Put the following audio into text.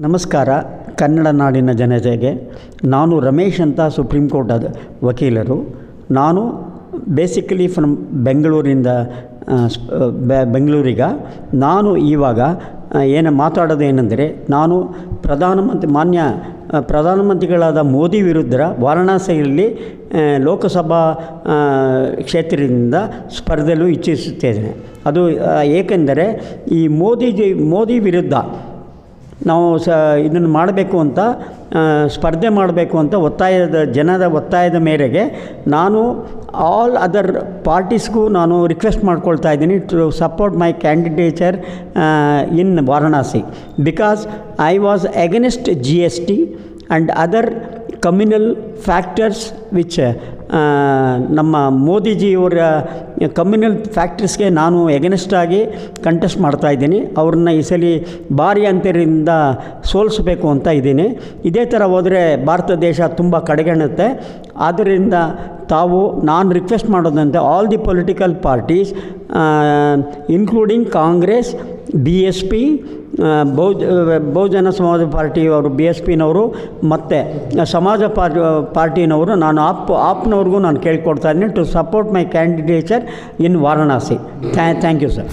ನಮಸ್ಕಾರ. ಕನ್ನಡ ನಾಡಿನ ಜನತೆಗೆ ನಾನು ರಮೇಶ್ ಅಂತ ಸುಪ್ರೀಂ ಕೋರ್ಟ್ ವಕೀಲರು. ನಾನು ಬೇಸಿಕಲಿ ಫ್ರಮ್ ಬೆಂಗಳೂರಿಂದ ಬೆಂಗಳೂರಿಗ ನಾನು ಇವಾಗ ಮಾತಾಡೋದು ಏನೆಂದರೆ, ನಾನು ಮಾನ್ಯ ಪ್ರಧಾನಮಂತ್ರಿಗಳಾದ ಮೋದಿ ವಿರುದ್ಧ ವಾರಣಾಸಿಯಲ್ಲಿ ಲೋಕಸಭಾ ಕ್ಷೇತ್ರದಿಂದ ಸ್ಪರ್ಧೆಯಲು ಇಚ್ಛಿಸುತ್ತಿದ್ದೇನೆ. ಅದು ಏಕೆಂದರೆ ಈ ಮೋದಿ ವಿರುದ್ಧ ನಾವು ಇದನ್ನು ಮಾಡಬೇಕು ಅಂತ ಸ್ಪರ್ಧೆ ಮಾಡಬೇಕು ಅಂತ ಜನದ ಒತ್ತಾಯದ ಮೇರೆಗೆ ನಾನು ಆಲ್ ಅದರ್ ಪಾರ್ಟೀಸ್ಗೂ ನಾನು ರಿಕ್ವೆಸ್ಟ್ ಮಾಡ್ಕೊಳ್ತಾ ಇದ್ದೀನಿ to support my candidature in Varanasi, because I was against GST and other communal factors which ನಮ್ಮ ಮೋದಿಜಿಯವರ ಕಮ್ಯುನಲ್ ಫ್ಯಾಕ್ಟರ್ಸ್ಗೆ ನಾನು ಎಗನೆಸ್ಟಾಗಿ ಕಂಟೆಸ್ಟ್ ಮಾಡ್ತಾಯಿದ್ದೀನಿ. ಅವ್ರನ್ನ ಈ ಸಲ ಭಾರಿ ಅಂತರಿಂದ ಸೋಲಿಸಬೇಕು ಅಂತ ಇದ್ದೀನಿ. ಇದೇ ಥರ ಹೋದರೆ ಭಾರತ ದೇಶ ತುಂಬ ಕಡೆಗಣುತ್ತೆ. ಆದ್ದರಿಂದ ನಾನು ರಿಕ್ವೆಸ್ಟ್ ಮಾಡೋದಂತೆ all the political parties including Congress, BSP, Bahujan Samaj ಪಾರ್ಟಿಯವರು, BSPನವರು ಮತ್ತು ಸಮಾಜ ಪಾರ್ಟಿನವರು, ನಾನು ಆಪ್ನವ್ರಿಗೂ ನಾನು ಕೇಳ್ಕೊಡ್ತಾ ಇದ್ದೀನಿ to support my candidature in Varanasi. Thank you sir.